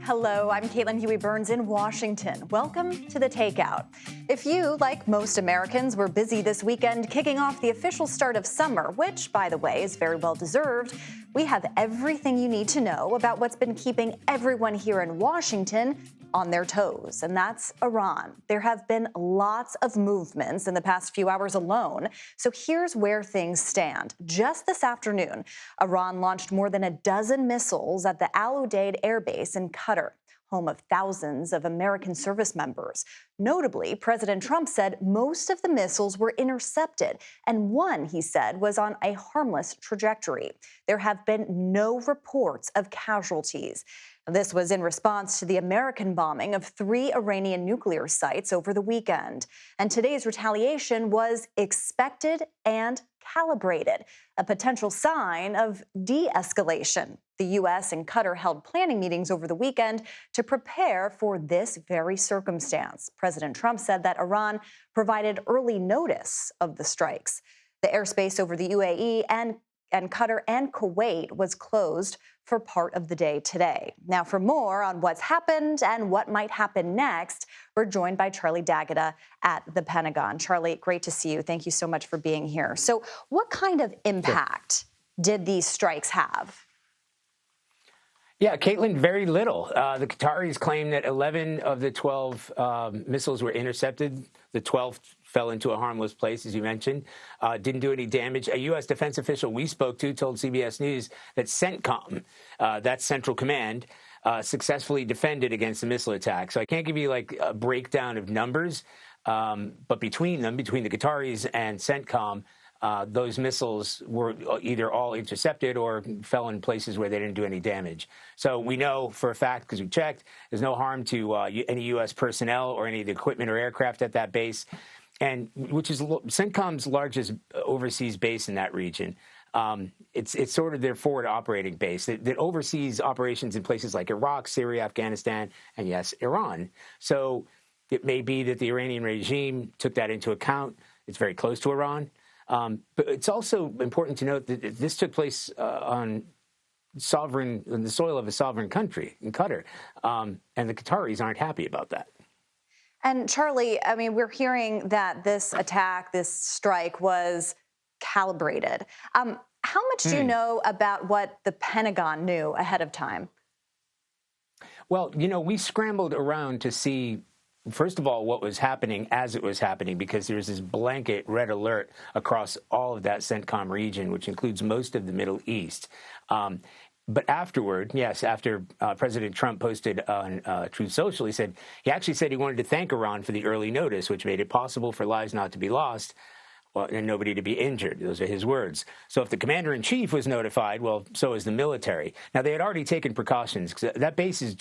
Hello, I'm Caitlin Huey-Burns in Washington. Welcome to The Takeout. If you, like most Americans, were busy this weekend kicking off the official start of summer, which, by the way, is very well deserved, we have everything you need to know about what's been keeping everyone here in Washington on their toes, and that's Iran. There have been lots of movements in the past few hours alone, so here's where things stand. Just this afternoon, Iran launched more than a dozen missiles at the Udeid Air Base in Qatar, home of thousands of American service members. Notably, President Trump said most of the missiles were intercepted, and one, he said, was on a harmless trajectory. There have been no reports of casualties. This was in response to the American bombing of 3 Iranian nuclear sites over the weekend. And today's retaliation was expected and calibrated, a potential sign of de-escalation. The U.S. and Qatar held planning meetings over the weekend to prepare for this very circumstance. President Trump said that Iran provided early notice of the strikes. The airspace over the UAE and Qatar and Kuwait was closed for part of the day today. Now, for more on what's happened and what might happen next, we're joined by Charlie D'Agata at the Pentagon. Charlie, great to see you. Thank you so much for being here. So what kind of impact did these strikes have? Yeah, Caitlin, very little. The Qataris claim that 11 of the 12 missiles were intercepted. The 12th fell into a harmless place, as you mentioned, didn't do any damage. A U.S. defense official we spoke to told CBS News that CENTCOM, that's Central Command, successfully defended against the missile attack. So I can't give you like a breakdown of numbers, but between the Qataris and CENTCOM, those missiles were either all intercepted or fell in places where they didn't do any damage. So we know for a fact, because we checked, there's no harm to any U.S. personnel or any of the equipment or aircraft at that base, and which is CENTCOM's largest overseas base in that region. It's sort of their forward operating base that oversees operations in places like Iraq, Syria, Afghanistan, and yes, Iran. So it may be that the Iranian regime took that into account. It's very close to Iran. But it's also important to note that this took place on the soil of a sovereign country, in Qatar, and the Qataris aren't happy about that. And Charlie, I mean, we're hearing that this attack, this strike was calibrated. How much do you know about what the Pentagon knew ahead of time? Well, you know, we scrambled around to see, first of all, what was happening as it was happening, because there's this blanket red alert across all of that CENTCOM region, which includes most of the Middle East. But afterward, yes, after President Trump posted on Truth Social, he actually said he wanted to thank Iran for the early notice, which made it possible for lives not to be lost and nobody to be injured. Those are his words. So if the commander-in-chief was notified, well, so is the military. Now, they had already taken precautions, because that base is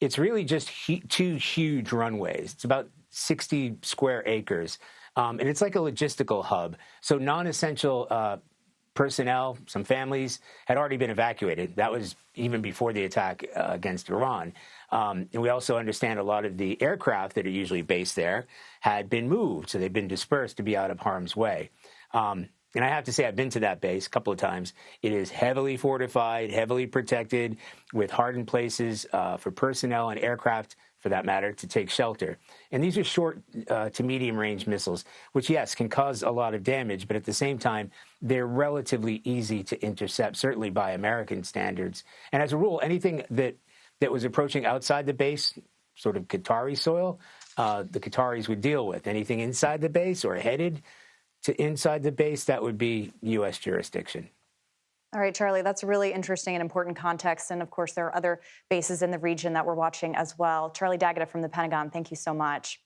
it's really just 2 huge runways. It's about 60 square acres, and it's like a logistical hub. So non-essential personnel, some families, had already been evacuated. That was even before the attack against Iran. And we also understand a lot of the aircraft that are usually based there had been moved, so they've been dispersed to be out of harm's way. And I have to say, I've been to that base a couple of times. It is heavily fortified, heavily protected, with hardened places for personnel and aircraft, for that matter, to take shelter. And these are short to medium-range missiles, which, yes, can cause a lot of damage, but at the same time, they're relatively easy to intercept, certainly by American standards. And as a rule, anything that was approaching outside the base, sort of Qatari soil, the Qataris would deal with. Anything inside the base or headed to inside the base, that would be U.S. jurisdiction. All right, Charlie, that's really interesting and important context. And of course, there are other bases in the region that we're watching as well. Charlie D'Agata from the Pentagon, thank you so much.